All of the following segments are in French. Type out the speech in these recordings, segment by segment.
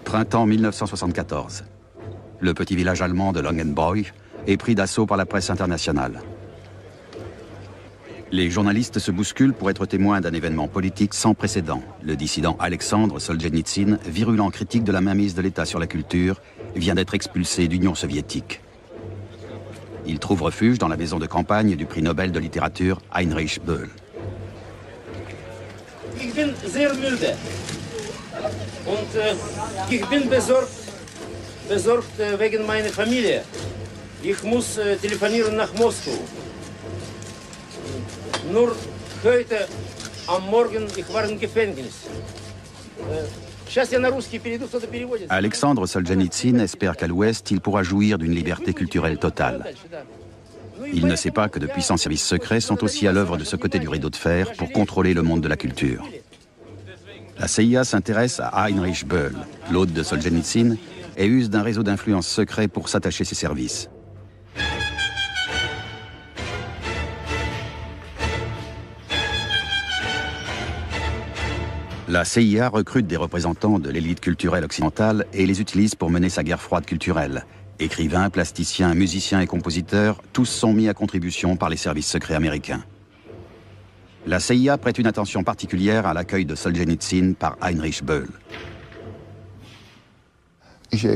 Printemps 1974. Le petit village allemand de Langenbräu est pris d'assaut par la presse internationale. Les journalistes se bousculent pour être témoins d'un événement politique sans précédent. Le dissident Alexandre Solzhenitsyn, virulent critique de la mainmise de l'État sur la culture, vient d'être expulsé d'Union soviétique. Il trouve refuge dans la maison de campagne du prix Nobel de littérature Heinrich Böll. Ich bin sehr müde und ich bin besorgt wegen meiner Familie. Ich muss telefonieren nach Moskau. Nur heute am Morgen ich war im Gefängnis. Alexandre Solzhenitsyn espère qu'à l'Ouest, il pourra jouir d'une liberté culturelle totale. Il ne sait pas que de puissants services secrets sont aussi à l'œuvre de ce côté du rideau de fer pour contrôler le monde de la culture. La CIA s'intéresse à Heinrich Böll, l'hôte de Solzhenitsyn, et use d'un réseau d'influence secret pour s'attacher ses services. La CIA recrute des représentants de l'élite culturelle occidentale et les utilise pour mener sa guerre froide culturelle. Écrivains, plasticiens, musiciens et compositeurs, tous sont mis à contribution par les services secrets américains. La CIA prête une attention particulière à l'accueil de Solzhenitsyn par Heinrich Böll. Je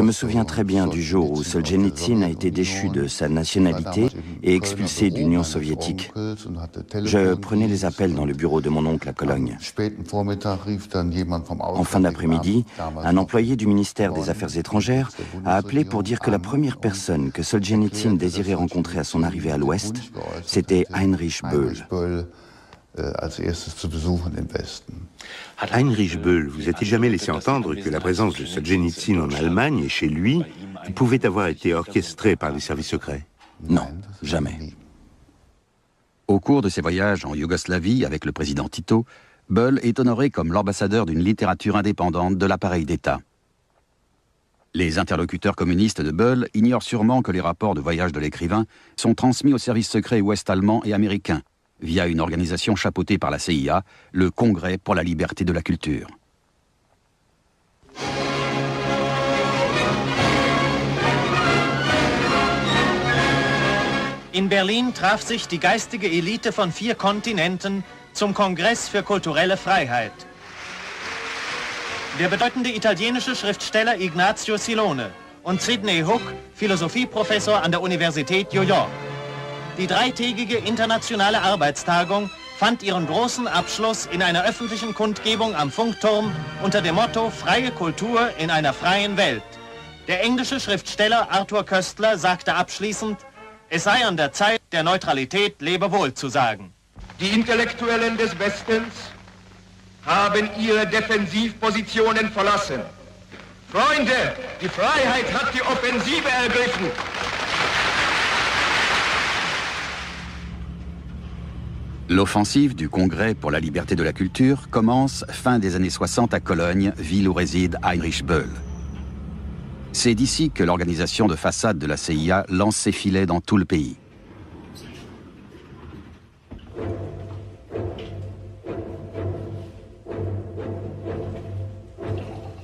me souviens très bien du jour où Solzhenitsyn a été déchu de sa nationalité et expulsé d'Union soviétique. Je prenais les appels dans le bureau de mon oncle à Cologne. En fin d'après-midi, un employé du ministère des Affaires étrangères a appelé pour dire que la première personne que Solzhenitsyn désirait rencontrer à son arrivée à l'Ouest, c'était Heinrich Böll. Heinrich Böll, vous a-t-il jamais laissé entendre que la présence de Solzhenitsyn en Allemagne et chez lui pouvait avoir été orchestrée par les services secrets? Non, jamais. Au cours de ses voyages en Yougoslavie avec le président Tito, Böll est honoré comme l'ambassadeur d'une littérature indépendante de l'appareil d'État. Les interlocuteurs communistes de Böll ignorent sûrement que les rapports de voyage de l'écrivain sont transmis aux services secrets ouest-allemands et américains, via une organisation chapeautée par la CIA, le Congrès pour la liberté de la culture. In Berlin traf sich die geistige Elite von 4 Kontinenten zum Kongress für kulturelle Freiheit. Der bedeutende italienische Schriftsteller Ignazio Silone und Sidney Hook, Philosophieprofessor an der Universität New York. Die dreitägige internationale Arbeitstagung fand ihren großen Abschluss in einer öffentlichen Kundgebung am Funkturm unter dem Motto Freie Kultur in einer freien Welt. Der englische Schriftsteller Arthur Koestler sagte abschließend, es sei an der Zeit, der Neutralität Lebewohl zu sagen. Die Intellektuellen des Westens haben ihre Defensivpositionen verlassen. Freunde, die Freiheit hat die Offensive ergriffen. L'offensive du Congrès pour la liberté de la culture commence fin des années 60 à Cologne, ville où réside Heinrich Böll. C'est d'ici que l'organisation de façade de la CIA lance ses filets dans tout le pays.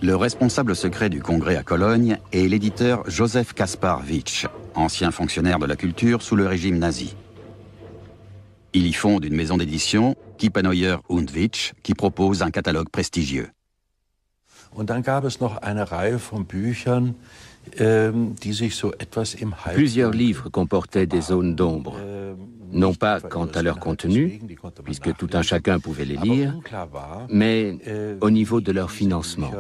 Le responsable secret du Congrès à Cologne est l'éditeur Joseph Kaspar Witsch, ancien fonctionnaire de la culture sous le régime nazi. Il y fonde une maison d'édition, Kiepenheuer und Witsch, qui propose un catalogue prestigieux. Plusieurs livres comportaient des zones d'ombre, non pas quant à leur contenu, puisque tout un chacun pouvait les lire, mais au niveau de leur financement.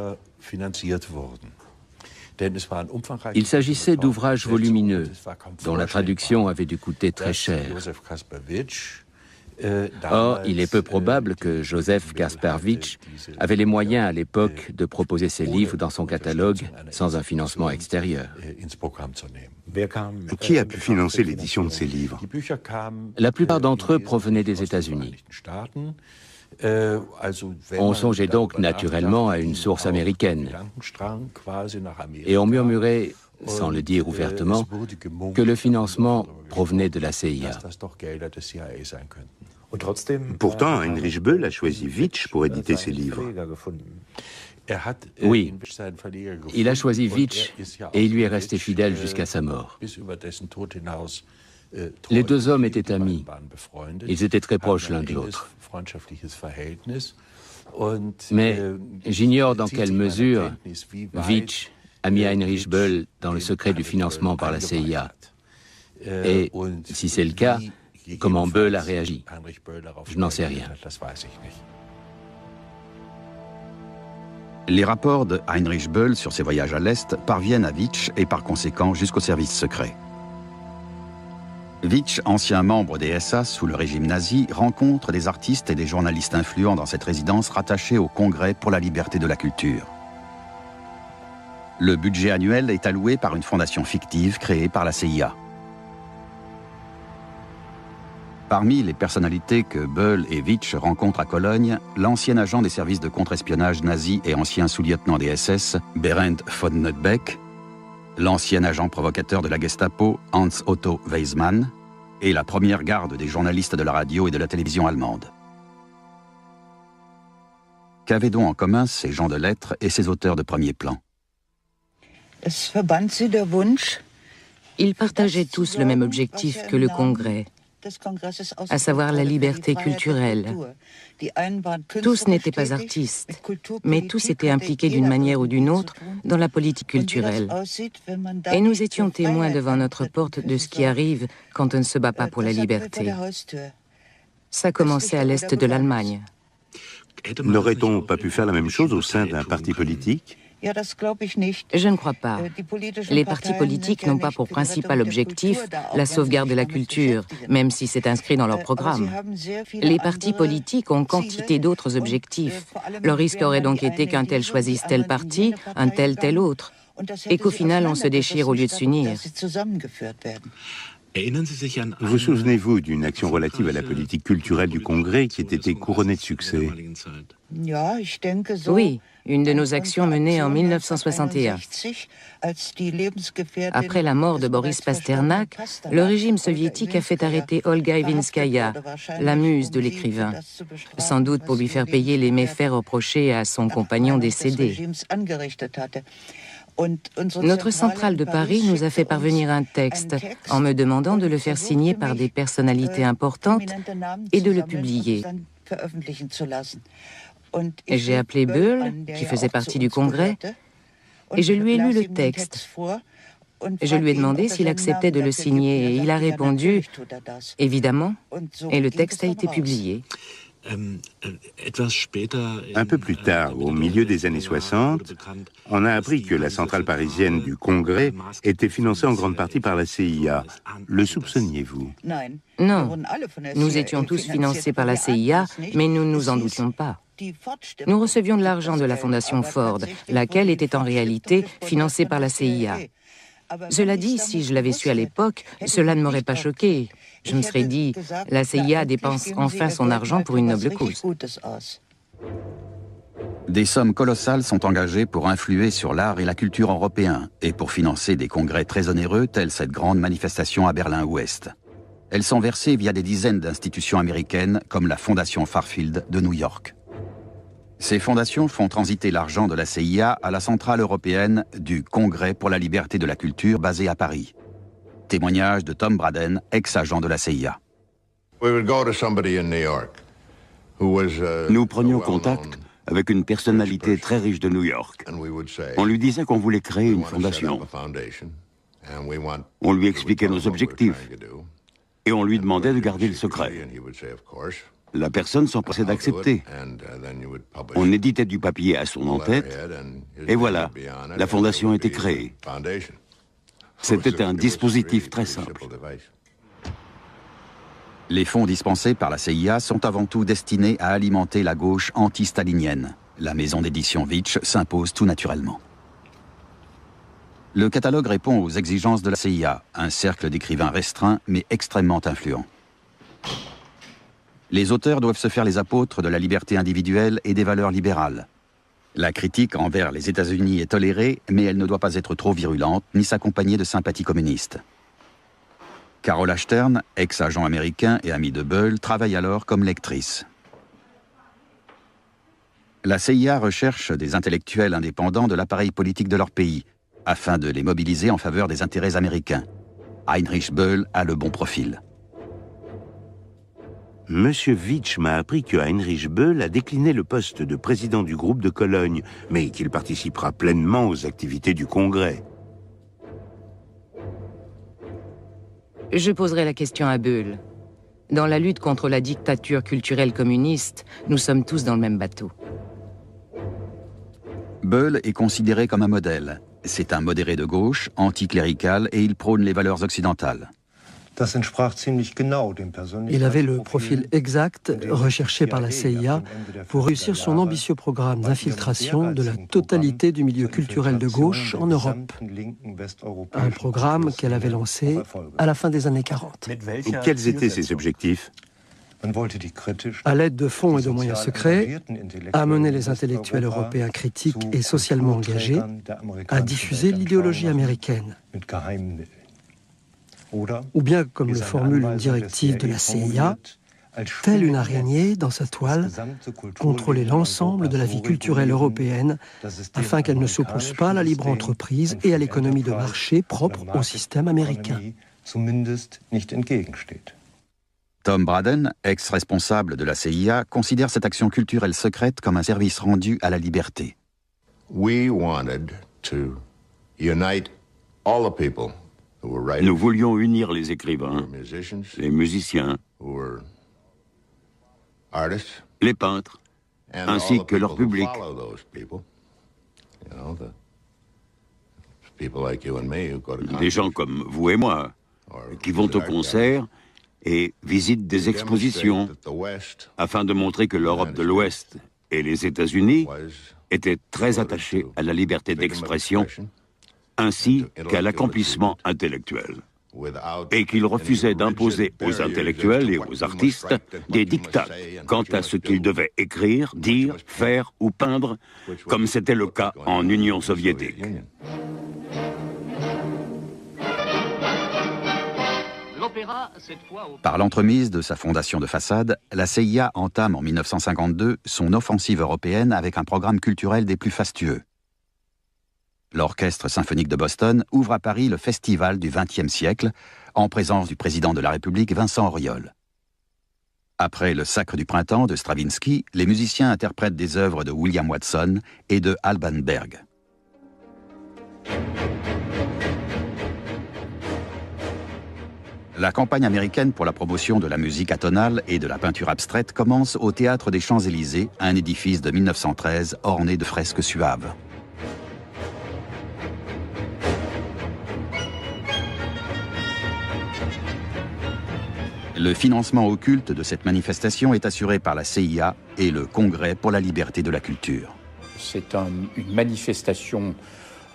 Il s'agissait d'ouvrages volumineux, dont la traduction avait dû coûter très cher. Or, il est peu probable que Joseph Kaspar Witsch avait les moyens à l'époque de proposer ses livres dans son catalogue sans un financement extérieur. Qui a pu financer l'édition de ces livres? La plupart d'entre eux provenaient des États-Unis. On songeait donc naturellement à une source américaine. Et on murmurait, sans le dire ouvertement, que le financement provenait de la CIA. Pourtant, Heinrich Böll a choisi Witsch pour éditer ses livres. Oui, il a choisi Witsch et il lui est resté fidèle jusqu'à sa mort. Les deux hommes étaient amis. Ils étaient très proches l'un de l'autre. Mais j'ignore dans quelle mesure Witsch a mis Heinrich Böll dans le secret du financement par la CIA. Et si c'est le cas, comment Böll a réagi? Je n'en sais rien. Les rapports de Heinrich Böll sur ses voyages à l'Est parviennent à Witsch et par conséquent jusqu'au service secret. Witsch, ancien membre des SA sous le régime nazi, rencontre des artistes et des journalistes influents dans cette résidence rattachée au Congrès pour la liberté de la culture. Le budget annuel est alloué par une fondation fictive créée par la CIA. Parmi les personnalités que Böll et Witsch rencontrent à Cologne, l'ancien agent des services de contre-espionnage nazi et ancien sous-lieutenant des SS, Berend von Nödbeck, l'ancien agent provocateur de la Gestapo, Hans Otto Weizmann, et la première garde des journalistes de la radio et de la télévision allemande. Qu'avaient donc en commun ces gens de lettres et ces auteurs de premier plan? Ils partageaient tous le même objectif que le Congrès, à savoir la liberté culturelle. Tous n'étaient pas artistes, mais tous étaient impliqués d'une manière ou d'une autre dans la politique culturelle. Et nous étions témoins devant notre porte de ce qui arrive quand on ne se bat pas pour la liberté. Ça commençait à l'est de l'Allemagne. N'aurait-on pas pu faire la même chose au sein d'un parti politique? Je ne crois pas. Les partis politiques n'ont pas pour principal objectif la sauvegarde de la culture, même si c'est inscrit dans leur programme. Les partis politiques ont quantité d'autres objectifs. Le risque aurait donc été qu'un tel choisisse tel parti, un tel autre, et qu'au final on se déchire au lieu de s'unir. Vous souvenez-vous d'une action relative à la politique culturelle du Congrès qui ait été couronnée de succès? Oui, une de nos actions menée en 1961. Après la mort de Boris Pasternak, le régime soviétique a fait arrêter Olga Ivinskaya, la muse de l'écrivain, sans doute pour lui faire payer les méfaits reprochés à son compagnon décédé. Notre centrale de Paris nous a fait parvenir un texte en me demandant de le faire signer par des personnalités importantes et de le publier. J'ai appelé Böll, qui faisait partie du Congrès, et je lui ai lu le texte. Je lui ai demandé s'il acceptait de le signer et il a répondu « Évidemment », et le texte a été publié. Un peu plus tard, au milieu des années 60, on a appris que la centrale parisienne du Congrès était financée en grande partie par la CIA. Le soupçonniez-vous? Non, nous étions tous financés par la CIA, mais nous ne nous en doutions pas. Nous recevions de l'argent de la Fondation Ford, laquelle était en réalité financée par la CIA. Cela dit, si je l'avais su à l'époque, cela ne m'aurait pas choqué. Je me serais dit, la CIA dépense enfin son argent pour une noble cause. Des sommes colossales sont engagées pour influer sur l'art et la culture européens et pour financer des congrès très onéreux tels cette grande manifestation à Berlin-Ouest. Elles sont versées via des dizaines d'institutions américaines comme la Fondation Fairfield de New York. Ces fondations font transiter l'argent de la CIA à la centrale européenne du Congrès pour la liberté de la culture basée à Paris. Témoignage de Tom Braden, ex-agent de la CIA. Nous prenions contact avec une personnalité très riche de New York. On lui disait qu'on voulait créer une fondation. On lui expliquait nos objectifs et on lui demandait de garder le secret. La personne s'empressait d'accepter. On éditait du papier à son en-tête, et voilà, la fondation était créée. C'était un dispositif très simple. Les fonds dispensés par la CIA sont avant tout destinés à alimenter la gauche anti-stalinienne. La maison d'édition Witsch s'impose tout naturellement. Le catalogue répond aux exigences de la CIA, un cercle d'écrivains restreint mais extrêmement influent. Les auteurs doivent se faire les apôtres de la liberté individuelle et des valeurs libérales. La critique envers les États-Unis est tolérée, mais elle ne doit pas être trop virulente ni s'accompagner de sympathies communistes. Carola Stern, ex-agent américain et ami de Böll, travaille alors comme lectrice. La CIA recherche des intellectuels indépendants de l'appareil politique de leur pays, afin de les mobiliser en faveur des intérêts américains. Heinrich Böll a le bon profil. Monsieur Witsch m'a appris que Heinrich Böll a décliné le poste de président du groupe de Cologne, mais qu'il participera pleinement aux activités du Congrès. Je poserai la question à Böll. Dans la lutte contre la dictature culturelle communiste, nous sommes tous dans le même bateau. Böll est considéré comme un modèle. C'est un modéré de gauche, anticlérical, et il prône les valeurs occidentales. Il avait le profil exact recherché par la CIA pour réussir son ambitieux programme d'infiltration de la totalité du milieu culturel de gauche en Europe. Un programme qu'elle avait lancé à la fin des années 40. Quels étaient ses objectifs ? À l'aide de fonds et de moyens secrets, amener les intellectuels européens critiques et socialement engagés à diffuser l'idéologie américaine. Ou bien, comme le formule une directive de la CIA, telle une araignée dans sa toile, contrôler l'ensemble de la vie culturelle européenne afin qu'elle ne s'oppose pas à la libre entreprise et à l'économie de marché propre au système américain. Tom Braden, ex-responsable de la CIA, considère cette action culturelle secrète comme un service rendu à la liberté. Nous voulions unir les écrivains, les musiciens, les peintres, ainsi que leur public. Des gens comme vous et moi, qui vont au concert et visitent des expositions, afin de montrer que l'Europe de l'Ouest et les États-Unis étaient très attachés à la liberté d'expression, ainsi qu'à l'accomplissement intellectuel, et qu'ils refusaient d'imposer aux intellectuels et aux artistes des diktats quant à ce qu'ils devaient écrire, dire, faire ou peindre, comme c'était le cas en Union soviétique. Par l'entremise de sa fondation de façade, la CIA entame en 1952 son offensive européenne avec un programme culturel des plus fastueux. L'Orchestre symphonique de Boston ouvre à Paris le Festival du XXe siècle, en présence du président de la République Vincent Auriol. Après le Sacre du printemps de Stravinsky, les musiciens interprètent des œuvres de William Watson et de Alban Berg. La campagne américaine pour la promotion de la musique atonale et de la peinture abstraite commence au Théâtre des Champs-Élysées, un édifice de 1913 orné de fresques suaves. Le financement occulte de cette manifestation est assuré par la CIA et le Congrès pour la liberté de la culture. C'est une manifestation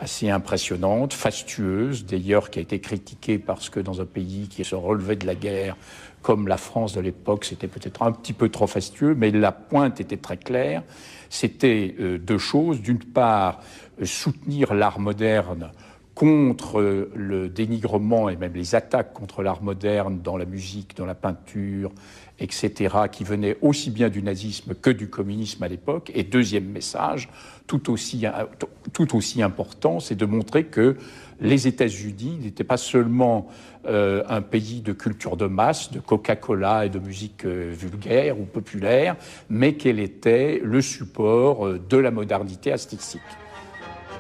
assez impressionnante, fastueuse, d'ailleurs qui a été critiquée parce que dans un pays qui se relevait de la guerre, comme la France de l'époque, c'était peut-être un petit peu trop fastueux, mais la pointe était très claire. C'était deux choses. D'une part, soutenir l'art moderne contre le dénigrement et même les attaques contre l'art moderne dans la musique, dans la peinture, etc., qui venaient aussi bien du nazisme que du communisme à l'époque. Et deuxième message, tout aussi important, c'est de montrer que les États-Unis n'étaient pas seulement un pays de culture de masse, de Coca-Cola et de musique vulgaire ou populaire, mais qu'elle était le support de la modernité artistique.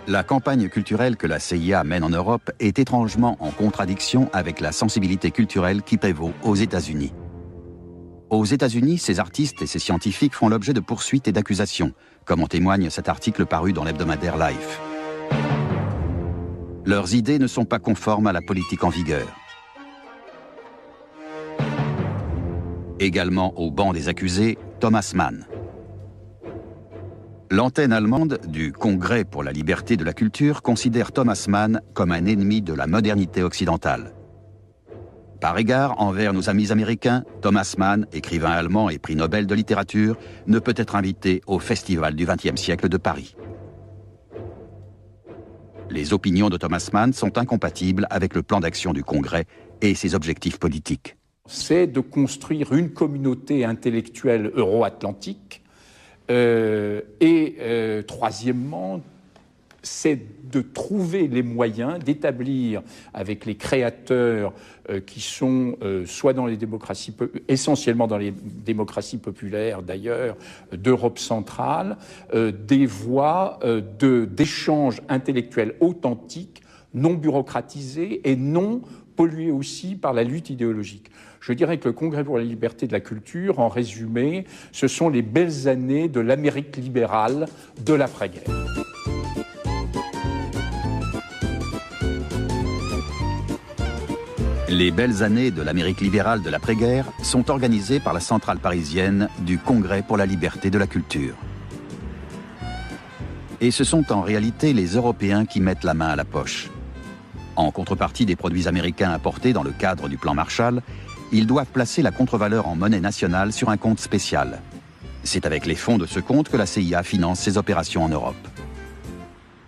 La campagne culturelle que la CIA mène en Europe est étrangement en contradiction avec la sensibilité culturelle qui prévaut aux États-Unis. Aux États-Unis, ces artistes et ces scientifiques font l'objet de poursuites et d'accusations, comme en témoigne cet article paru dans l'hebdomadaire Life. Leurs idées ne sont pas conformes à la politique en vigueur. Également au banc des accusés, Thomas Mann. L'antenne allemande du Congrès pour la liberté de la culture considère Thomas Mann comme un ennemi de la modernité occidentale. Par égard envers nos amis américains, Thomas Mann, écrivain allemand et prix Nobel de littérature, ne peut être invité au Festival du XXe siècle de Paris. Les opinions de Thomas Mann sont incompatibles avec le plan d'action du Congrès et ses objectifs politiques. C'est de construire une communauté intellectuelle euro-atlantique troisièmement, c'est de trouver les moyens d'établir avec les créateurs qui sont soit dans les démocraties, essentiellement dans les démocraties populaires d'ailleurs, d'Europe centrale, des voies d'échanges intellectuels authentiques, non bureaucratisés et non pollués aussi par la lutte idéologique. Je dirais que le Congrès pour la liberté de la culture, en résumé, ce sont les belles années de l'Amérique libérale de l'après-guerre. Les belles années de l'Amérique libérale de l'après-guerre sont organisées par la centrale parisienne du Congrès pour la liberté de la culture. Et ce sont en réalité les Européens qui mettent la main à la poche. En contrepartie des produits américains importés dans le cadre du plan Marshall, ils doivent placer la contre-valeur en monnaie nationale sur un compte spécial. C'est avec les fonds de ce compte que la CIA finance ses opérations en Europe.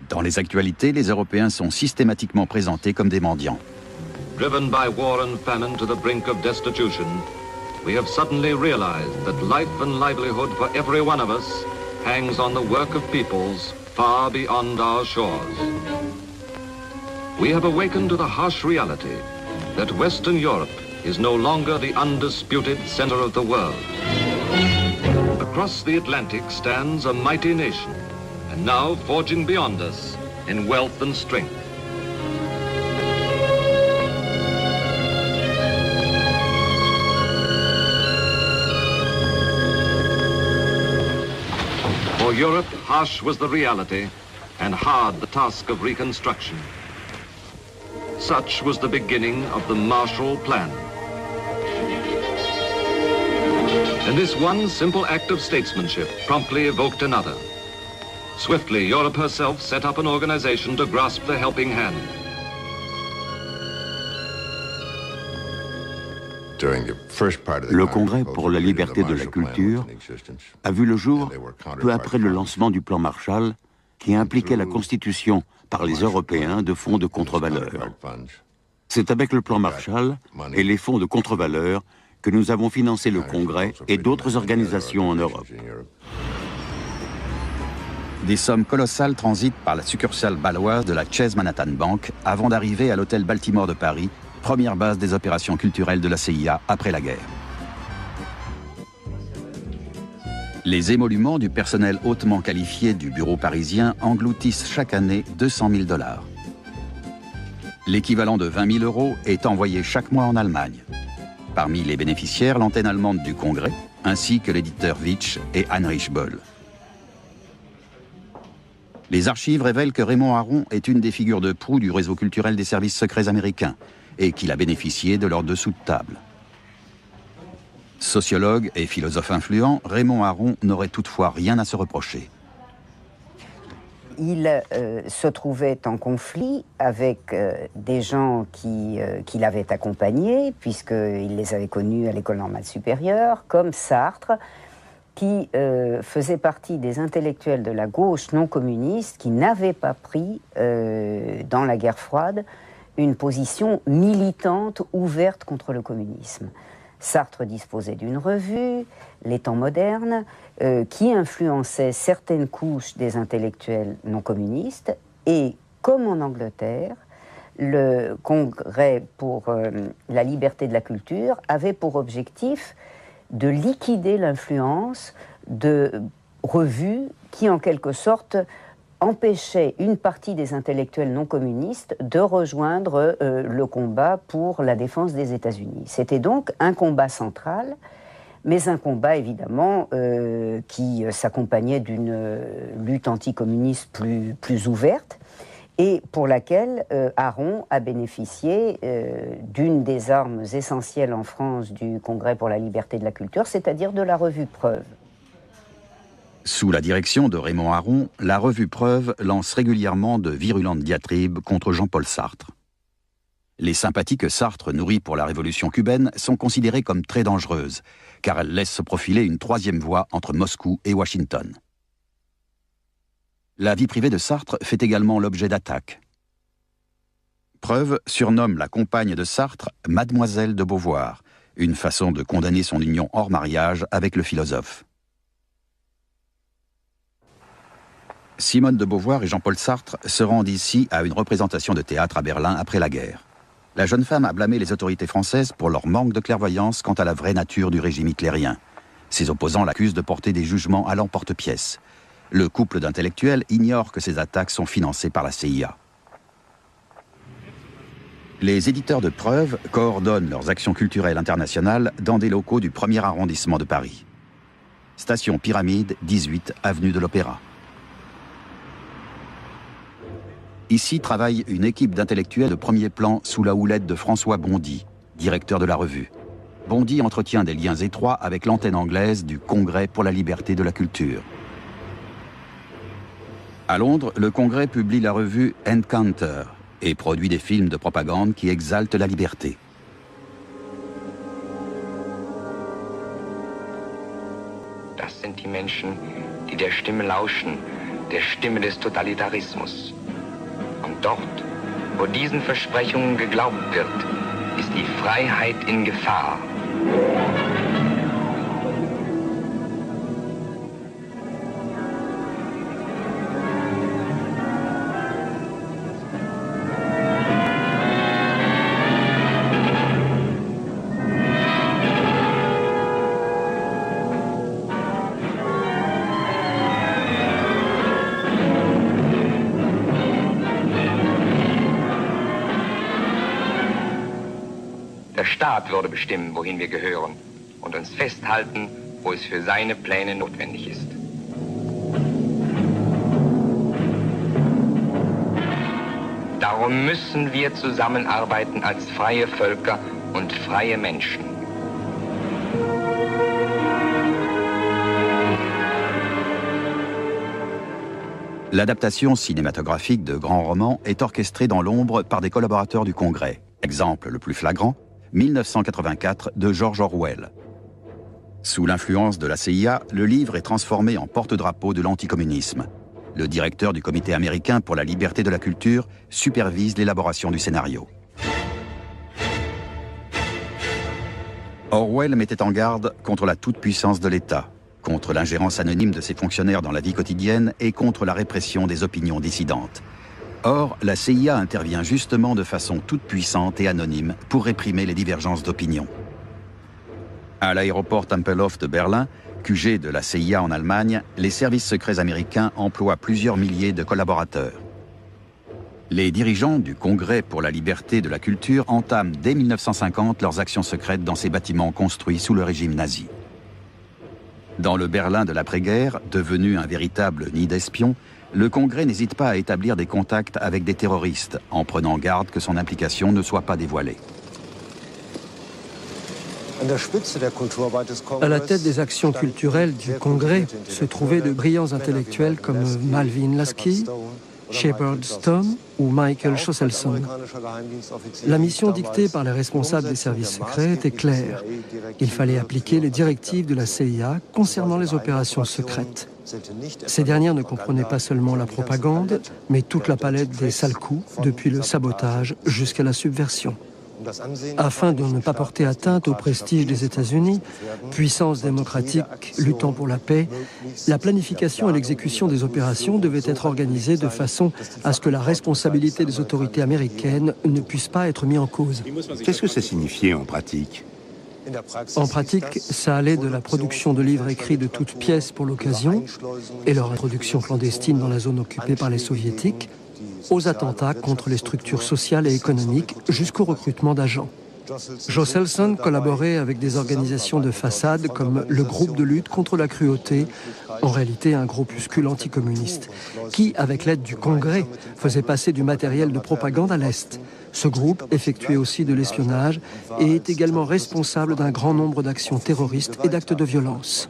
Dans les actualités, les Européens sont systématiquement présentés comme des mendiants. Driven by war and famine to the brink of destitution, we have suddenly realized that life and livelihood for every one of us hangs on the work of peoples far beyond our shores. We have awakened to the harsh reality that Western Europe is no longer the undisputed center of the world. Across the Atlantic stands a mighty nation, and now forging beyond us in wealth and strength. For Europe, harsh was the reality, and hard the task of reconstruction. Such was the beginning of the Marshall Plan. And this one simple act of statesmanship promptly evoked another. Swiftly, Europe herself set up an organization to grasp the helping hand. Le Congrès pour la liberté de la culture a vu le jour peu après le lancement du plan Marshall, qui impliquait la constitution par les Européens de fonds de contre-valeur. C'est avec le plan Marshall et les fonds de contre-valeur que nous avons financé le Congrès et d'autres organisations en Europe. Des sommes colossales transitent par la succursale bâloise de la Chase Manhattan Bank avant d'arriver à l'hôtel Baltimore de Paris, première base des opérations culturelles de la CIA après la guerre. Les émoluments du personnel hautement qualifié du bureau parisien engloutissent chaque année 200 000 $. L'équivalent de 20 000 € est envoyé chaque mois en Allemagne. Parmi les bénéficiaires, l'antenne allemande du Congrès, ainsi que l'éditeur Vitsch et Heinrich Böll. Les archives révèlent que Raymond Aron est une des figures de proue du réseau culturel des services secrets américains et qu'il a bénéficié de leur dessous de table. Sociologue et philosophe influent, Raymond Aron n'aurait toutefois rien à se reprocher. Il se trouvait en conflit avec des gens qui l'avaient accompagné, puisqu'il les avait connus à l'École normale supérieure, comme Sartre, qui faisait partie des intellectuels de la gauche non communiste qui n'avaient pas pris, dans la guerre froide, une position militante ouverte contre le communisme. Sartre disposait d'une revue, Les Temps modernes, qui influençait certaines couches des intellectuels non communistes. Et comme en Angleterre, le Congrès pour la liberté de la culture avait pour objectif de liquider l'influence de revues qui, en quelque sorte, empêchaient une partie des intellectuels non communistes de rejoindre le combat pour la défense des États-Unis. C'était donc un combat central, mais un combat évidemment qui s'accompagnait d'une lutte anticommuniste plus ouverte et pour laquelle Aron a bénéficié d'une des armes essentielles en France du Congrès pour la liberté de la culture, c'est-à-dire de la revue Preuve. Sous la direction de Raymond Aron, la revue Preuve lance régulièrement de virulentes diatribes contre Jean-Paul Sartre. Les sympathies que Sartre nourrit pour la révolution cubaine sont considérées comme très dangereuses, car elles laissent se profiler une troisième voie entre Moscou et Washington. La vie privée de Sartre fait également l'objet d'attaques. Preuve surnomme la compagne de Sartre Mademoiselle de Beauvoir, une façon de condamner son union hors mariage avec le philosophe. Simone de Beauvoir et Jean-Paul Sartre se rendent ici à une représentation de théâtre à Berlin après la guerre. La jeune femme a blâmé les autorités françaises pour leur manque de clairvoyance quant à la vraie nature du régime hitlérien. Ses opposants l'accusent de porter des jugements à l'emporte-pièce. Le couple d'intellectuels ignore que ces attaques sont financées par la CIA. Les éditeurs de Preuve coordonnent leurs actions culturelles internationales dans des locaux du 1er arrondissement de Paris. Station Pyramide, 18 avenue de l'Opéra. Ici travaille une équipe d'intellectuels de premier plan sous la houlette de François Bondy, directeur de la revue. Bondy entretient des liens étroits avec l'antenne anglaise du Congrès pour la liberté de la culture. À Londres, le Congrès publie la revue Encounter et produit des films de propagande qui exaltent la liberté. Das sind die Menschen, die der Stimme lauschen, der Stimme des Totalitarismus. Und dort, wo diesen Versprechungen geglaubt wird, ist die Freiheit in Gefahr. Der Staat würde bestimmen, wohin wir gehören und uns festhalten, wo es für seine Pläne notwendig ist. Darum müssen wir zusammenarbeiten als freie Völker und freie Menschen. L'adaptation cinématographique de grands romans est orchestrée dans l'ombre par des collaborateurs du Congrès. Exemple le plus flagrant, 1984 de George Orwell. Sous l'influence de la CIA, le livre est transformé en porte-drapeau de l'anticommunisme. Le directeur du Comité américain pour la liberté de la culture supervise l'élaboration du scénario. Orwell mettait en garde contre la toute-puissance de l'État, contre l'ingérence anonyme de ses fonctionnaires dans la vie quotidienne et contre la répression des opinions dissidentes. Or, la CIA intervient justement de façon toute puissante et anonyme pour réprimer les divergences d'opinion. À l'aéroport Tempelhof de Berlin, QG de la CIA en Allemagne, les services secrets américains emploient plusieurs milliers de collaborateurs. Les dirigeants du Congrès pour la liberté de la culture entament dès 1950 leurs actions secrètes dans ces bâtiments construits sous le régime nazi. Dans le Berlin de l'après-guerre, devenu un véritable nid d'espions, le Congrès n'hésite pas à établir des contacts avec des terroristes, en prenant garde que son implication ne soit pas dévoilée. À la tête des actions culturelles du Congrès se trouvaient de brillants intellectuels comme Malvin Lasky, Shepard Stone ou Michael Schosselson. La mission dictée par les responsables des services secrets était claire. Il fallait appliquer les directives de la CIA concernant les opérations secrètes. Ces dernières ne comprenaient pas seulement la propagande, mais toute la palette des sales coups, depuis le sabotage jusqu'à la subversion. Afin de ne pas porter atteinte au prestige des États-Unis, puissance démocratique luttant pour la paix, la planification et l'exécution des opérations devaient être organisées de façon à ce que la responsabilité des autorités américaines ne puisse pas être mise en cause. Qu'est-ce que ça signifiait en pratique ? En pratique, ça allait de la production de livres écrits de toutes pièces pour l'occasion et leur introduction clandestine dans la zone occupée par les soviétiques, aux attentats contre les structures sociales et économiques jusqu'au recrutement d'agents. Schosselson collaborait avec des organisations de façade comme le groupe de lutte contre la cruauté, en réalité un groupuscule anticommuniste, qui, avec l'aide du Congrès, faisait passer du matériel de propagande à l'Est. Ce groupe effectuait aussi de l'espionnage et est également responsable d'un grand nombre d'actions terroristes et d'actes de violence.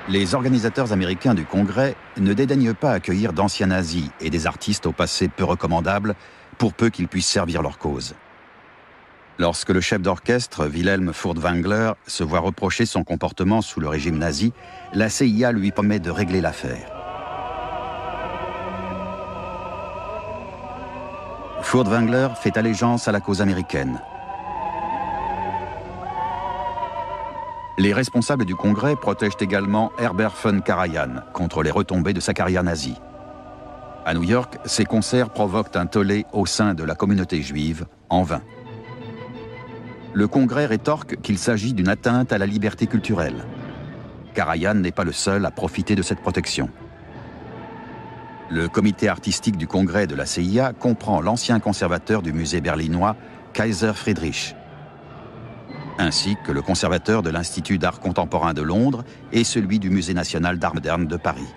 Les organisateurs américains du Congrès ne dédaignent pas accueillir d'anciens nazis et des artistes au passé peu recommandables pour peu qu'ils puissent servir leur cause. Lorsque le chef d'orchestre, Wilhelm Furtwängler, se voit reprocher son comportement sous le régime nazi, la CIA lui promet de régler l'affaire. Furtwängler fait allégeance à la cause américaine. Les responsables du Congrès protègent également Herbert von Karajan contre les retombées de sa carrière nazie. À New York, ces concerts provoquent un tollé au sein de la communauté juive, en vain. Le Congrès rétorque qu'il s'agit d'une atteinte à la liberté culturelle. Karajan n'est pas le seul à profiter de cette protection. Le comité artistique du Congrès de la CIA comprend l'ancien conservateur du musée berlinois, Kaiser Friedrich, ainsi que le conservateur de l'Institut d'art contemporain de Londres et celui du Musée national d'art moderne de Paris.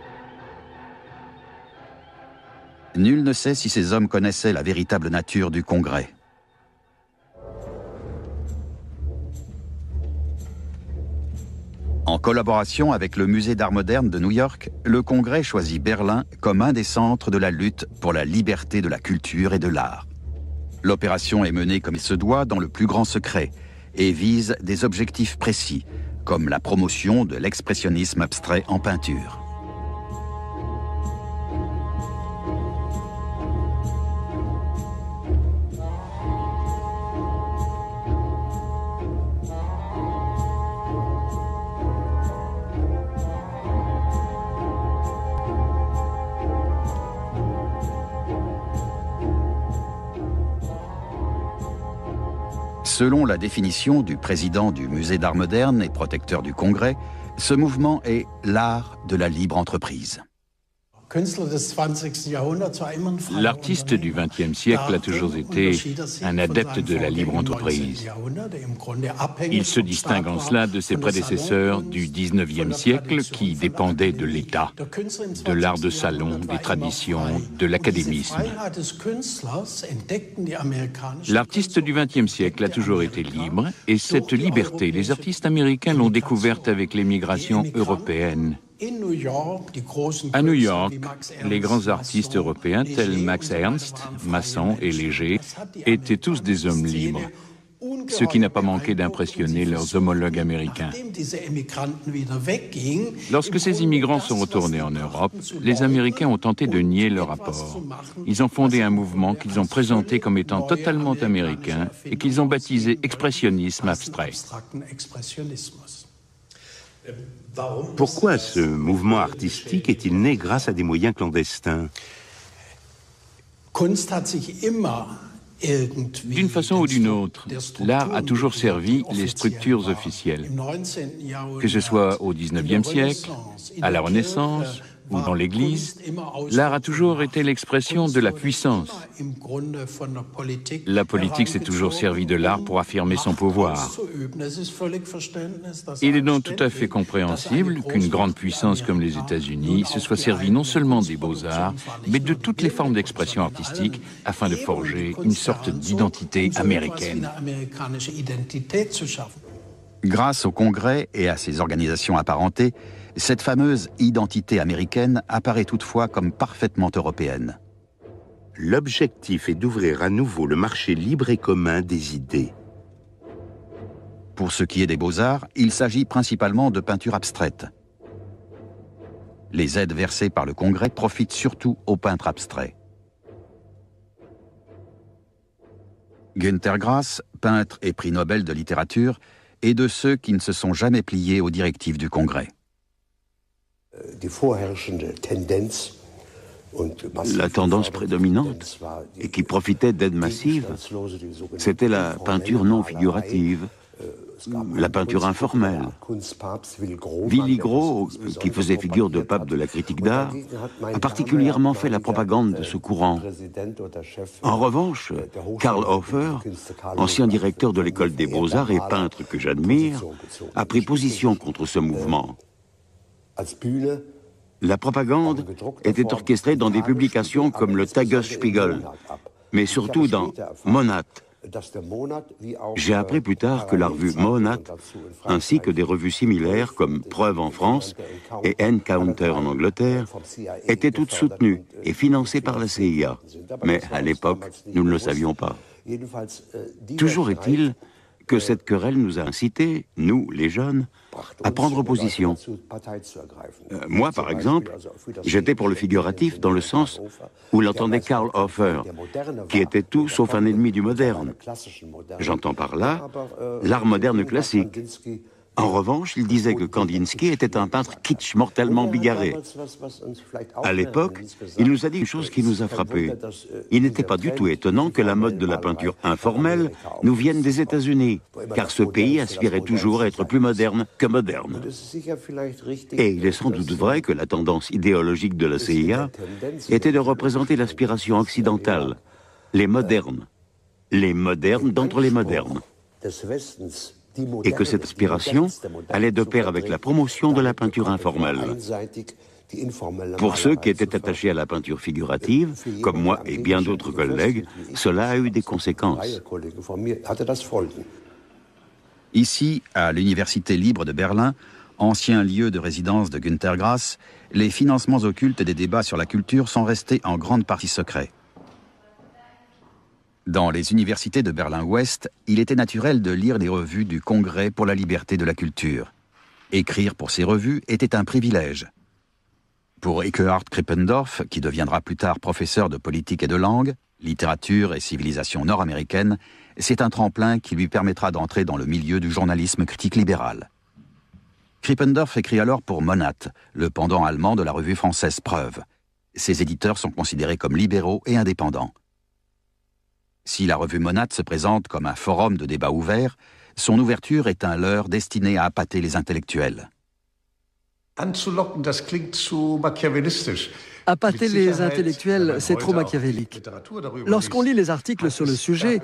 Nul ne sait si ces hommes connaissaient la véritable nature du Congrès. En collaboration avec le Musée d'art moderne de New York, le Congrès choisit Berlin comme un des centres de la lutte pour la liberté de la culture et de l'art. L'opération est menée comme il se doit dans le plus grand secret et vise des objectifs précis, comme la promotion de l'expressionnisme abstrait en peinture. Selon la définition du président du Musée d'art moderne et protecteur du Congrès, ce mouvement est l'art de la libre entreprise. L'artiste du XXe siècle a toujours été un adepte de la libre entreprise. Il se distingue en cela de ses prédécesseurs du XIXe siècle qui dépendaient de l'État, de l'art de salon, des traditions, de l'académisme. L'artiste du XXe siècle a toujours été libre et cette liberté, les artistes américains l'ont découverte avec l'émigration européenne. À New York, les grands artistes européens tels Max Ernst, Masson et Léger étaient tous des hommes libres, ce qui n'a pas manqué d'impressionner leurs homologues américains. Lorsque ces immigrants sont retournés en Europe, les Américains ont tenté de nier leur apport. Ils ont fondé un mouvement qu'ils ont présenté comme étant totalement américain et qu'ils ont baptisé expressionnisme abstrait. Pourquoi ce mouvement artistique est-il né grâce à des moyens clandestins? D'une façon ou d'une autre, l'art a toujours servi les structures officielles. Que ce soit au XIXe siècle, à la Renaissance ou dans l'Église, l'art a toujours été l'expression de la puissance. La politique s'est toujours servi de l'art pour affirmer son pouvoir. Il est donc tout à fait compréhensible qu'une grande puissance comme les États-Unis se soit servie non seulement des beaux-arts, mais de toutes les formes d'expression artistique afin de forger une sorte d'identité américaine. Grâce au Congrès et à ses organisations apparentées, cette fameuse identité américaine apparaît toutefois comme parfaitement européenne. L'objectif est d'ouvrir à nouveau le marché libre et commun des idées. Pour ce qui est des beaux-arts, il s'agit principalement de peinture abstraite. Les aides versées par le Congrès profitent surtout aux peintres abstraits. Günter Grass, peintre et prix Nobel de littérature, est de ceux qui ne se sont jamais pliés aux directives du Congrès. La tendance prédominante, et qui profitait d'aides massives, c'était la peinture non figurative, la peinture informelle. Willy Gros, qui faisait figure de pape de la critique d'art, a particulièrement fait la propagande de ce courant. En revanche, Karl Hofer, ancien directeur de l'école des beaux-arts et peintre que j'admire, a pris position contre ce mouvement. La propagande était orchestrée dans des publications comme le Tagesspiegel, mais surtout dans Monat. J'ai appris plus tard que la revue Monat, ainsi que des revues similaires comme Preuve en France et Encounter en Angleterre, étaient toutes soutenues et financées par la CIA. Mais à l'époque, nous ne le savions pas. Toujours est-il que cette querelle nous a incités, nous, les jeunes, à prendre position. Moi, par exemple, j'étais pour le figuratif dans le sens où l'entendait Karl Hofer, qui était tout sauf un ennemi du moderne. J'entends par là l'art moderne classique. En revanche, il disait que Kandinsky était un peintre kitsch mortellement bigarré. À l'époque, il nous a dit une chose qui nous a frappés. Il n'était pas du tout étonnant que la mode de la peinture informelle nous vienne des États-Unis, car ce pays aspirait toujours à être plus moderne que moderne. Et il est sans doute vrai que la tendance idéologique de la CIA était de représenter l'aspiration occidentale, les modernes d'entre les modernes. Et que cette aspiration allait de pair avec la promotion de la peinture informelle. Pour ceux qui étaient attachés à la peinture figurative, comme moi et bien d'autres collègues, cela a eu des conséquences. Ici, à l'Université libre de Berlin, ancien lieu de résidence de Günter Grass, les financements occultes des débats sur la culture sont restés en grande partie secrets. Dans les universités de Berlin-Ouest, il était naturel de lire les revues du Congrès pour la liberté de la culture. Écrire pour ces revues était un privilège. Pour Ekkehard Krippendorf, qui deviendra plus tard professeur de politique et de langue, littérature et civilisation nord-américaine, c'est un tremplin qui lui permettra d'entrer dans le milieu du journalisme critique libéral. Krippendorf écrit alors pour Monat, le pendant allemand de la revue française Preuve. Ses éditeurs sont considérés comme libéraux et indépendants. Si la revue Monat se présente comme un forum de débat ouvert, son ouverture est un leurre destiné à appâter les intellectuels. Appâter les intellectuels, c'est trop machiavélique. Lorsqu'on lit les articles sur le sujet,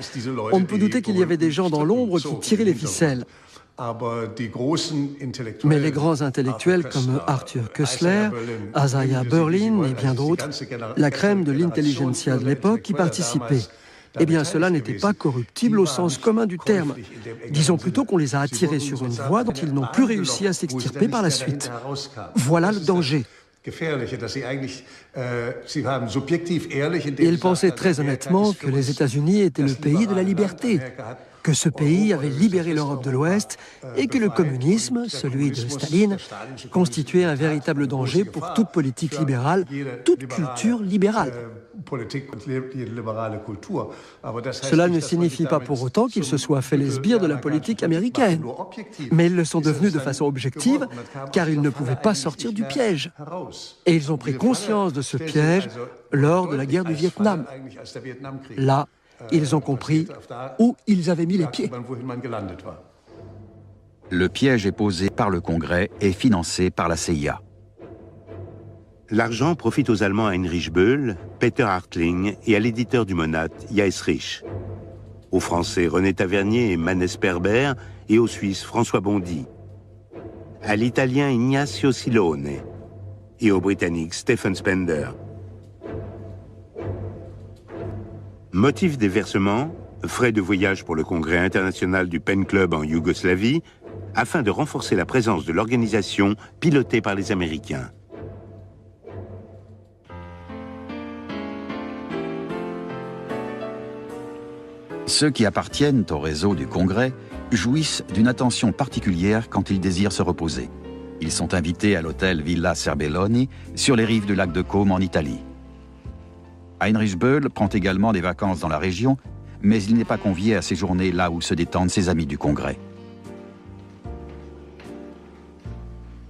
on ne peut douter qu'il y avait des gens dans l'ombre qui tiraient les ficelles. Mais les grands intellectuels comme Arthur Koestler, Isaiah Berlin et bien d'autres, la crème de l'intelligentsia de l'époque, y participaient. Eh bien, cela n'était pas corruptible au sens commun du terme. Disons plutôt qu'on les a attirés sur une voie dont ils n'ont plus réussi à s'extirper par la suite. Voilà le danger. Ils pensaient très honnêtement que les États-Unis étaient le pays de la liberté, que ce pays avait libéré l'Europe de l'Ouest et que le communisme, celui de Staline, constituait un véritable danger pour toute politique libérale, toute culture libérale. Cela ne signifie pas pour autant qu'ils se soient fait les sbires de la politique américaine. Mais ils le sont devenus de façon objective, car ils ne pouvaient pas sortir du piège. Et ils ont pris conscience de ce piège lors de la guerre du Vietnam. Là, ils ont compris où ils avaient mis les pieds. Le piège est posé par le Congrès et financé par la CIA. L'argent profite aux Allemands Heinrich Böll, Peter Hartling et à l'éditeur du Monat, Jais Rich. Aux Français René Tavernier et Mannes Sperber et aux Suisses François Bondy. À l'Italien Ignazio Silone et au Britannique Stephen Spender. Motif des versements, frais de voyage pour le Congrès international du Pen Club en Yougoslavie, afin de renforcer la présence de l'organisation pilotée par les Américains. Ceux qui appartiennent au réseau du Congrès jouissent d'une attention particulière quand ils désirent se reposer. Ils sont invités à l'hôtel Villa Serbelloni sur les rives du lac de Côme en Italie. Heinrich Böll prend également des vacances dans la région, mais il n'est pas convié à séjourner là où se détendent ses amis du Congrès.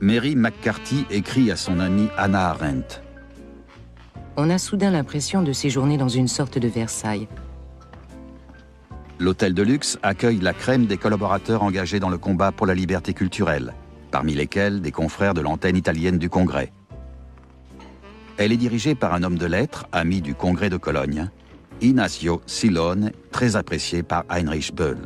Mary McCarthy écrit à son amie Hannah Arendt. On a soudain l'impression de séjourner dans une sorte de Versailles. L'hôtel de luxe accueille la crème des collaborateurs engagés dans le combat pour la liberté culturelle, parmi lesquels des confrères de l'antenne italienne du Congrès. Elle est dirigée par un homme de lettres, ami du Congrès de Cologne, Ignazio Silone, très apprécié par Heinrich Böll.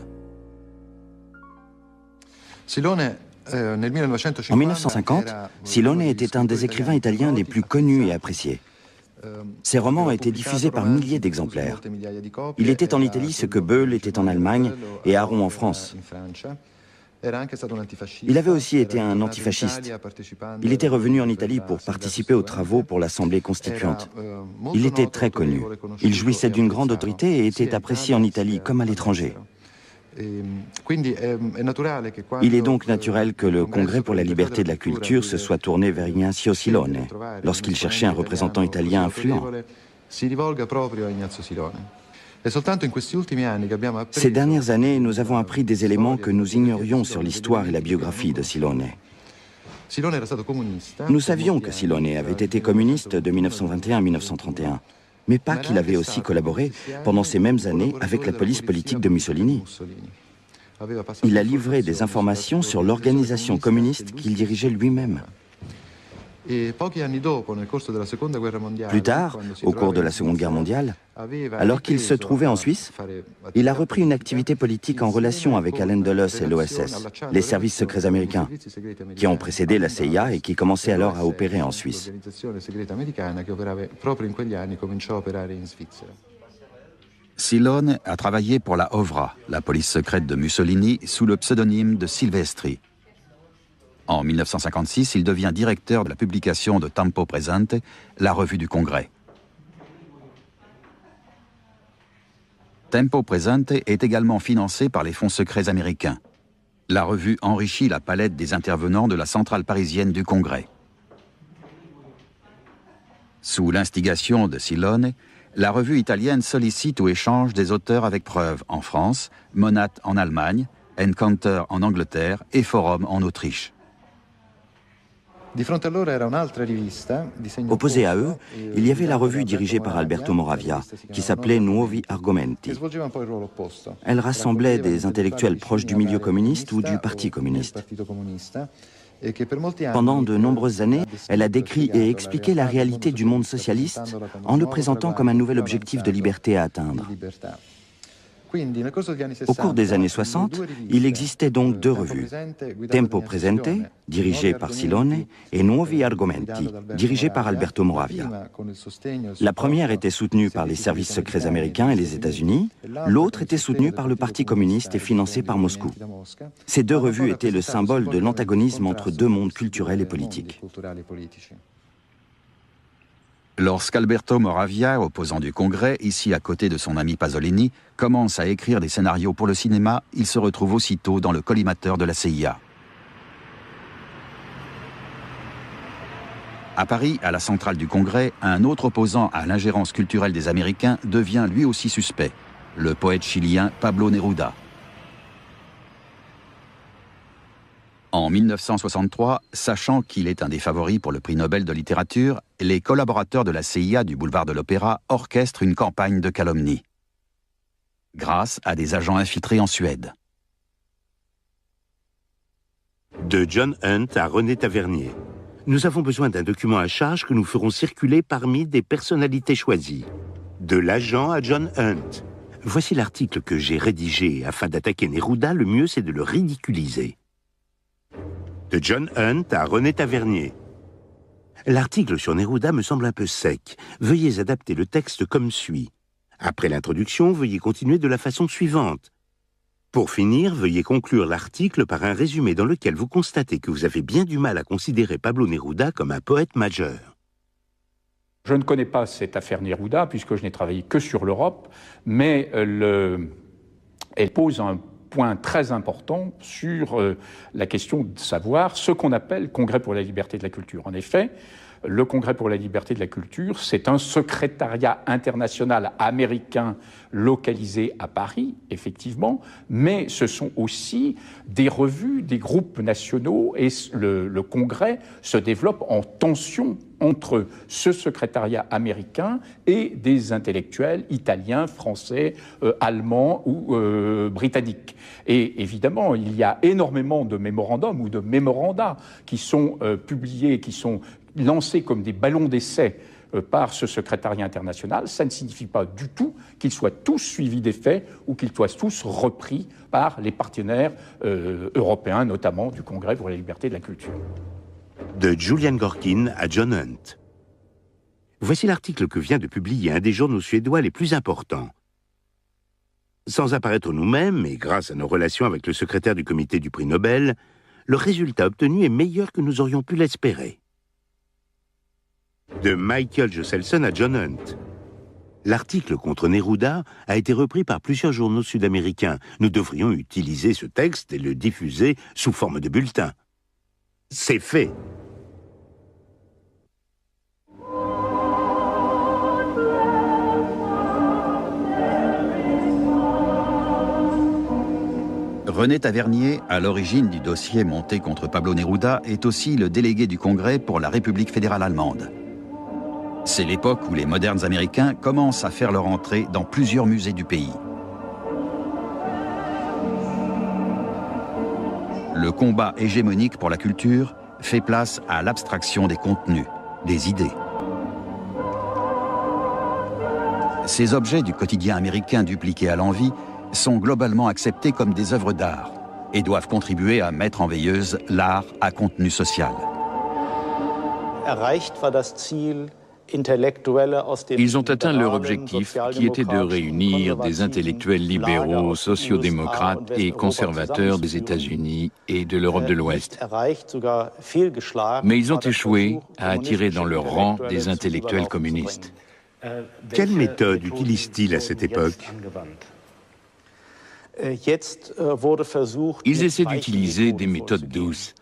En 1950, Silone était un des écrivains italiens les plus connus et appréciés. Ses romans ont été diffusés par milliers d'exemplaires. Il était en Italie ce que Böll était en Allemagne et Aron en France. Il avait aussi été un antifasciste. Il était revenu en Italie pour participer aux travaux pour l'Assemblée constituante. Il était très connu. Il jouissait d'une grande autorité et était apprécié en Italie comme à l'étranger. Il est donc naturel que le Congrès pour la liberté de la culture se soit tourné vers Ignazio Silone lorsqu'il cherchait un représentant italien influent. Ces dernières années, nous avons appris des éléments que nous ignorions sur l'histoire et la biographie de Silone. Nous savions que Silone avait été communiste de 1921 à 1931, mais pas qu'il avait aussi collaboré pendant ces mêmes années avec la police politique de Mussolini. Il a livré des informations sur l'organisation communiste qu'il dirigeait lui-même. Plus tard, au cours de la Seconde Guerre mondiale, alors qu'il se trouvait en Suisse, il a repris une activité politique en relation avec Allen Dulles et l'OSS, les services secrets américains, qui ont précédé la CIA et qui commençaient alors à opérer en Suisse. Silone a travaillé pour la OVRA, la police secrète de Mussolini, sous le pseudonyme de Silvestri. En 1956, il devient directeur de la publication de Tempo Presente, la revue du Congrès. Tempo Presente est également financé par les fonds secrets américains. La revue enrichit la palette des intervenants de la centrale parisienne du Congrès. Sous l'instigation de Silone, la revue italienne sollicite ou échange des auteurs avec preuves en France, Monat en Allemagne, Encounter en Angleterre et Forum en Autriche. Opposé à eux, il y avait la revue dirigée par Alberto Moravia, qui s'appelait Nuovi Argomenti. Elle rassemblait des intellectuels proches du milieu communiste ou du Parti communiste. Pendant de nombreuses années, elle a décrit et expliqué la réalité du monde socialiste en le présentant comme un nouvel objectif de liberté à atteindre. Au cours des années 60, il existait donc deux revues, Tempo Presente, dirigée par Silone, et Nuovi Argomenti, dirigée par Alberto Moravia. La première était soutenue par les services secrets américains et les États-Unis, l'autre était soutenue par le Parti communiste et financée par Moscou. Ces deux revues étaient le symbole de l'antagonisme entre deux mondes culturels et politiques. Lorsqu'Alberto Moravia, opposant du Congrès, ici à côté de son ami Pasolini, commence à écrire des scénarios pour le cinéma, il se retrouve aussitôt dans le collimateur de la CIA. À Paris, à la centrale du Congrès, un autre opposant à l'ingérence culturelle des Américains devient lui aussi suspect, le poète chilien Pablo Neruda. En 1963, sachant qu'il est un des favoris pour le prix Nobel de littérature, les collaborateurs de la CIA du boulevard de l'Opéra orchestrent une campagne de calomnie, grâce à des agents infiltrés en Suède. De John Hunt à René Tavernier. Nous avons besoin d'un document à charge que nous ferons circuler parmi des personnalités choisies. De l'agent à John Hunt. Voici l'article que j'ai rédigé afin d'attaquer Neruda, le mieux c'est de le ridiculiser. De John Hunt à René Tavernier. L'article sur Neruda me semble un peu sec. Veuillez adapter le texte comme suit. Après l'introduction, veuillez continuer de la façon suivante. Pour finir, veuillez conclure l'article par un résumé dans lequel vous constatez que vous avez bien du mal à considérer Pablo Neruda comme un poète majeur. Je ne connais pas cette affaire Neruda, puisque je n'ai travaillé que sur l'Europe, mais elle pose un point très important sur la question de savoir ce qu'on appelle Congrès pour la liberté de la culture. En effet, le Congrès pour la liberté de la culture, c'est un secrétariat international américain localisé à Paris, effectivement, mais ce sont aussi des revues, des groupes nationaux, et le Congrès se développe en tension entre ce secrétariat américain et des intellectuels italiens, français, allemands ou britanniques. Et évidemment, il y a énormément de mémorandums ou de mémoranda qui sont publiés, qui sont lancés comme des ballons d'essai par ce secrétariat international. Ça ne signifie pas du tout qu'ils soient tous suivis des faits ou qu'ils soient tous repris par les partenaires européens, notamment du Congrès pour la liberté de la culture. De Julian Gorkin à John Hunt. Voici l'article que vient de publier un des journaux suédois les plus importants. Sans apparaître nous-mêmes, et grâce à nos relations avec le secrétaire du comité du prix Nobel, le résultat obtenu est meilleur que nous aurions pu l'espérer. De Michael Josselson à John Hunt. L'article contre Neruda a été repris par plusieurs journaux sud-américains. Nous devrions utiliser ce texte et le diffuser sous forme de bulletin. C'est fait. René Tavernier, à l'origine du dossier monté contre Pablo Neruda, est aussi le délégué du Congrès pour la République fédérale allemande. C'est l'époque où les modernes américains commencent à faire leur entrée dans plusieurs musées du pays. Le combat hégémonique pour la culture fait place à l'abstraction des contenus, des idées. Ces objets du quotidien américain dupliqués à l'envi sont globalement acceptés comme des œuvres d'art et doivent contribuer à mettre en veilleuse l'art à contenu social. Ils ont atteint leur objectif qui était de réunir des intellectuels libéraux, sociodémocrates et conservateurs des États-Unis et de l'Europe de l'Ouest. Mais ils ont échoué à attirer dans leur rang des intellectuels communistes. Quelle méthode utilisent-ils à cette époque ? Ils essaient d'utiliser des méthodes douces,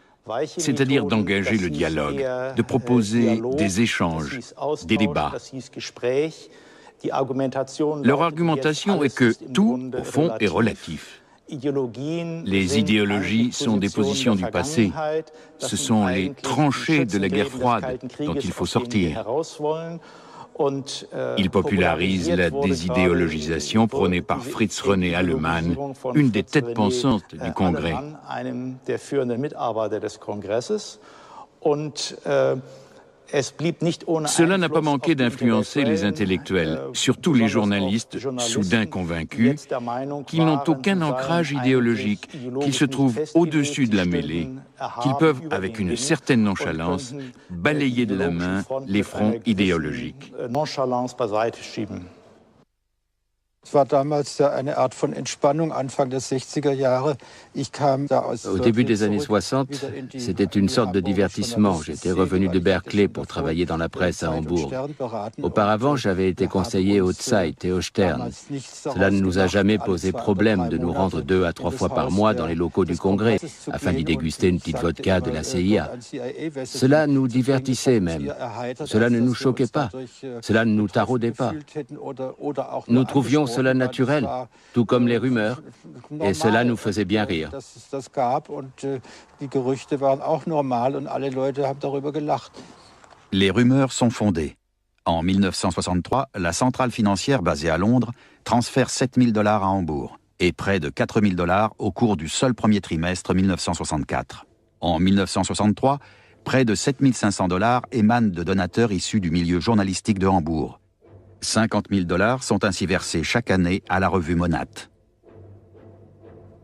c'est-à-dire d'engager le dialogue, de proposer des échanges, des débats. Leur argumentation est que tout, au fond, est relatif. Les idéologies sont des positions du passé. Ce sont les tranchées de la guerre froide dont il faut sortir. Il popularise la désidéologisation prônée par Fritz René Allemann, une des têtes pensantes du Congrès. Cela n'a pas manqué d'influencer les intellectuels, surtout les journalistes soudain convaincus qu'ils n'ont aucun ancrage idéologique, qu'ils se trouvent au-dessus de la mêlée, qu'ils peuvent, avec une certaine nonchalance, balayer de la main les fronts idéologiques. Au début des années 60, c'était une sorte de divertissement. J'étais revenu de Berkeley pour travailler dans la presse à Hambourg. Auparavant, j'avais été conseiller au Zeit et au Stern. Cela ne nous a jamais posé problème de nous rendre 2 à 3 fois par mois dans les locaux du Congrès, afin d'y déguster une petite vodka de la CIA. Cela nous divertissait même. Cela ne nous choquait pas. Cela ne nous taraudait pas. Nous trouvions cela naturel, tout comme les rumeurs, et cela nous faisait bien rire. Les rumeurs sont fondées. En 1963, la centrale financière basée à Londres transfère $7 000 à Hambourg et près de $4 000 au cours du seul premier trimestre 1964. En 1963, près de $7 500 émanent de donateurs issus du milieu journalistique de Hambourg. $50 000 sont ainsi versés chaque année à la revue Monat.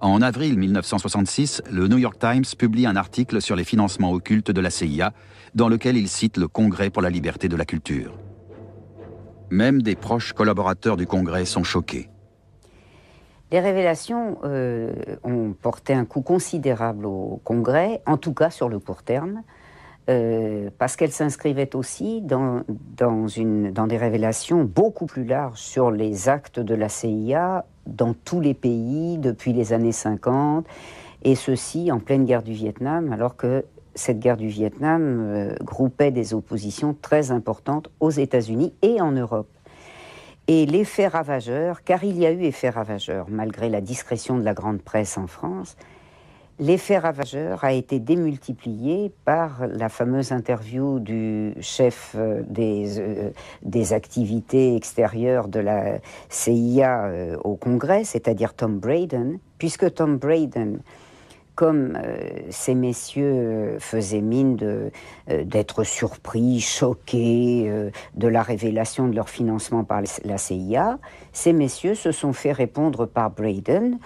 En avril 1966, le New York Times publie un article sur les financements occultes de la CIA, dans lequel il cite le Congrès pour la liberté de la culture. Même des proches collaborateurs du Congrès sont choqués. Les révélations ont porté un coup considérable au Congrès, en tout cas sur le court terme, parce qu'elle s'inscrivait aussi dans des révélations beaucoup plus larges sur les actes de la CIA dans tous les pays depuis les années 50, et ceci en pleine guerre du Vietnam, alors que cette guerre du Vietnam groupait des oppositions très importantes aux États-Unis et en Europe. Et l'effet ravageur, car il y a eu effet ravageur, malgré la discrétion de la grande presse en France, l'effet ravageur a été démultiplié par la fameuse interview du chef des activités extérieures de la CIA au Congrès, c'est-à-dire Tom Braden, puisque Tom Braden, comme ces messieurs faisaient mine d'être surpris, choqués de la révélation de leur financement par la CIA, ces messieurs se sont fait répondre par Braden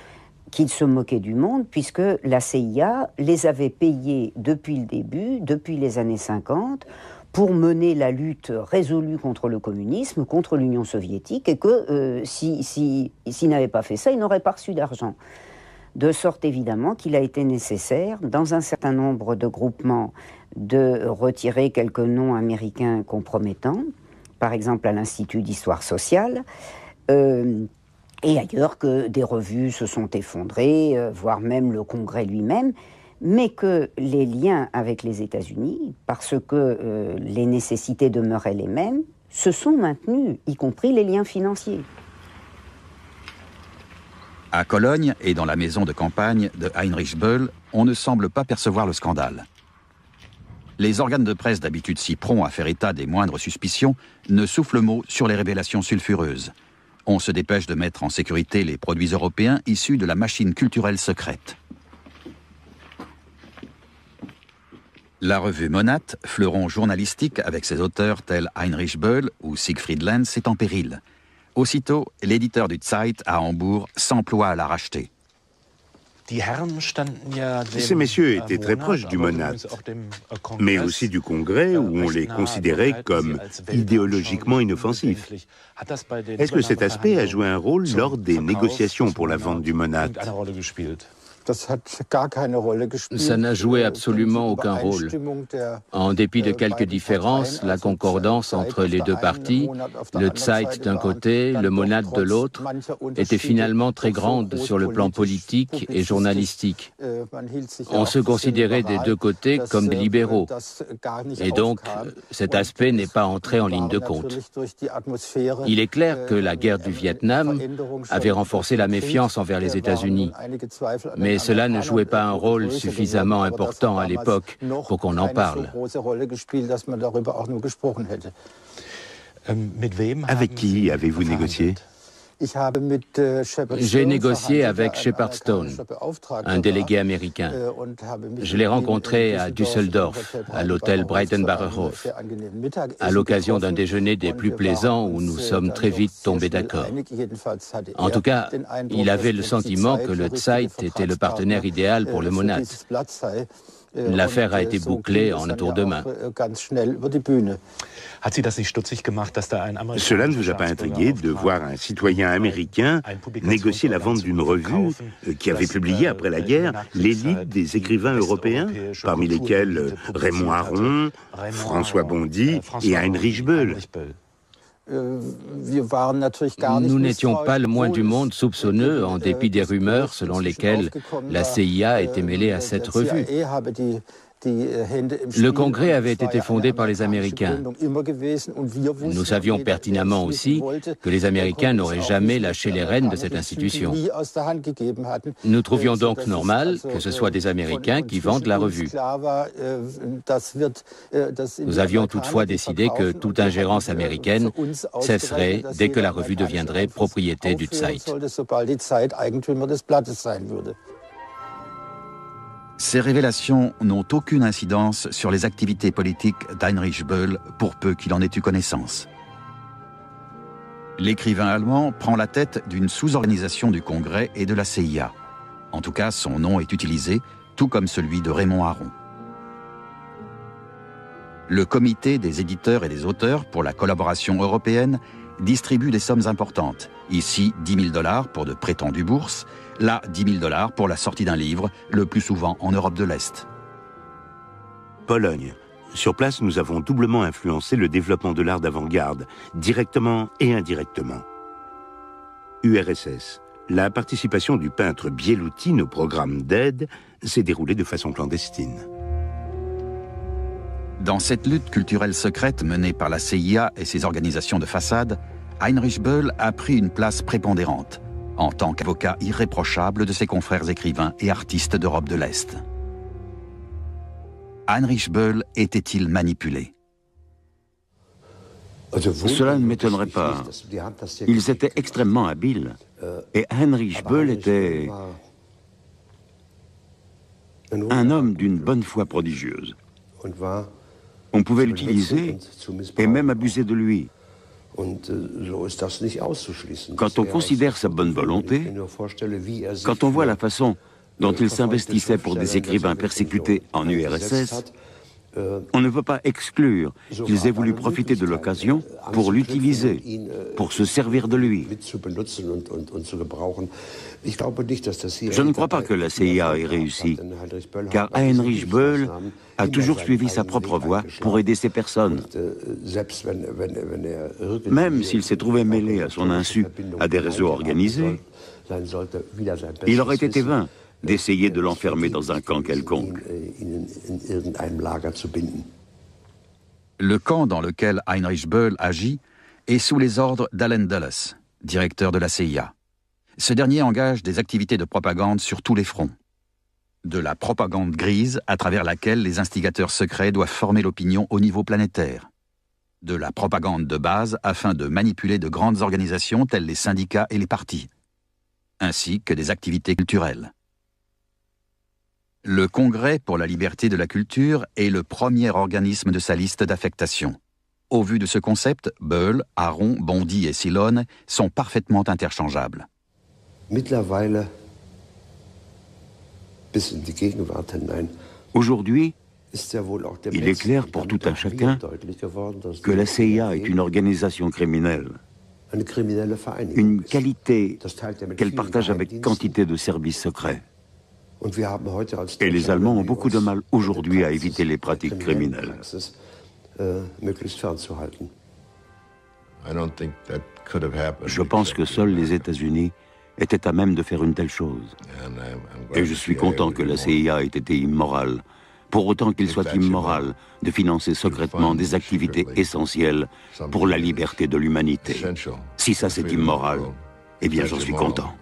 qu'ils se moquaient du monde, puisque la CIA les avait payés depuis le début, depuis les années 50, pour mener la lutte résolue contre le communisme, contre l'Union soviétique, et que s'ils n'avaient pas fait ça, ils n'auraient pas reçu d'argent. De sorte évidemment qu'il a été nécessaire, dans un certain nombre de groupements, de retirer quelques noms américains compromettants, par exemple à l'Institut d'histoire sociale, et ailleurs que des revues se sont effondrées, voire même le Congrès lui-même, mais que les liens avec les États-Unis, parce que les nécessités demeuraient les mêmes, se sont maintenus, y compris les liens financiers. À Cologne et dans la maison de campagne de Heinrich Böll, on ne semble pas percevoir le scandale. Les organes de presse, d'habitude si prompts à faire état des moindres suspicions, ne soufflent mot sur les révélations sulfureuses. On se dépêche de mettre en sécurité les produits européens issus de la machine culturelle secrète. La revue Monat, fleuron journalistique avec ses auteurs tels Heinrich Böll ou Siegfried Lenz, est en péril. Aussitôt, l'éditeur du Zeit à Hambourg s'emploie à la racheter. Ces messieurs étaient très proches du Monat, mais aussi du Congrès où on les considérait comme idéologiquement inoffensifs. Est-ce que cet aspect a joué un rôle lors des négociations pour la vente du Monat ? Ça n'a joué absolument aucun rôle. En dépit de quelques différences, la concordance entre les deux partis, le Zeit d'un côté, le Monat de l'autre, était finalement très grande sur le plan politique et journalistique. On se considérait des deux côtés comme des libéraux. Et donc, cet aspect n'est pas entré en ligne de compte. Il est clair que la guerre du Vietnam avait renforcé la méfiance envers les États-Unis. Mais cela ne jouait pas un rôle suffisamment important à l'époque pour qu'on en parle. Avec qui avez-vous négocié ? J'ai négocié avec Shepard Stone, un délégué américain. Je l'ai rencontré à Düsseldorf, à l'hôtel Breitenbacherhof, à l'occasion d'un déjeuner des plus plaisants où nous sommes très vite tombés d'accord. En tout cas, il avait le sentiment que le Zeit était le partenaire idéal pour le Monat. L'affaire a été bouclée en un tour de main. Cela ne vous a pas intrigué de voir un citoyen américain négocier la vente d'une revue qui avait publié après la guerre l'élite des écrivains européens, parmi lesquels Raymond Aron, François Bondy et Heinrich Böll. Nous n'étions pas le moins du monde soupçonneux, en dépit des rumeurs selon lesquelles la CIA était mêlée à cette revue. Le Congrès avait été fondé par les Américains. Nous savions pertinemment aussi que les Américains n'auraient jamais lâché les rênes de cette institution. Nous trouvions donc normal que ce soit des Américains qui vendent la revue. Nous avions toutefois décidé que toute ingérence américaine cesserait dès que la revue deviendrait propriété du Zeit. Ces révélations n'ont aucune incidence sur les activités politiques d'Heinrich Böll, pour peu qu'il en ait eu connaissance. L'écrivain allemand prend la tête d'une sous-organisation du Congrès et de la CIA. En tout cas, son nom est utilisé, tout comme celui de Raymond Aron. Le comité des éditeurs et des auteurs pour la collaboration européenne distribue des sommes importantes. Ici, 10 000 $ pour de prétendues bourses, là, 10 000 $ pour la sortie d'un livre, le plus souvent en Europe de l'Est. Pologne. Sur place, nous avons doublement influencé le développement de l'art d'avant-garde, directement et indirectement. URSS. La participation du peintre Bieloutin au programme d'aide s'est déroulée de façon clandestine. Dans cette lutte culturelle secrète menée par la CIA et ses organisations de façade, Heinrich Böll a pris une place prépondérante, en tant qu'avocat irréprochable de ses confrères écrivains et artistes d'Europe de l'Est. Heinrich Böll était-il manipulé? Cela ne m'étonnerait pas. Ils étaient extrêmement habiles. Et Heinrich Böll était un homme d'une bonne foi prodigieuse. On pouvait l'utiliser et même abuser de lui. Quand on considère sa bonne volonté, quand on voit la façon dont il s'investissait pour des écrivains persécutés en URSS, On ne peut pas exclure qu'ils aient voulu profiter de l'occasion pour l'utiliser, pour se servir de lui. Je ne crois pas que la CIA ait réussi, car Heinrich Böll a toujours suivi sa propre voie pour aider ces personnes. Même s'il s'est trouvé mêlé à son insu à des réseaux organisés, il aurait été vain d'essayer de l'enfermer dans un camp quelconque. Le camp dans lequel Heinrich Böll agit est sous les ordres d'Allen Dulles, directeur de la CIA. Ce dernier engage des activités de propagande sur tous les fronts. De la propagande grise à travers laquelle les instigateurs secrets doivent former l'opinion au niveau planétaire. De la propagande de base afin de manipuler de grandes organisations telles les syndicats et les partis, ainsi que des activités culturelles. Le Congrès pour la liberté de la culture est le premier organisme de sa liste d'affectation. Au vu de ce concept, Böll, Aron, Bondy et Silone sont parfaitement interchangeables. Aujourd'hui, il est clair pour tout un chacun que la CIA est une organisation criminelle, une qualité qu'elle partage avec quantité de services secrets. Et les Allemands ont beaucoup de mal aujourd'hui à éviter les pratiques criminelles. Je pense que seuls les États-Unis étaient à même de faire une telle chose. Et je suis content que la CIA ait été immorale, pour autant qu'il soit immoral de financer secrètement des activités essentielles pour la liberté de l'humanité. Si ça c'est immoral, eh bien j'en suis content.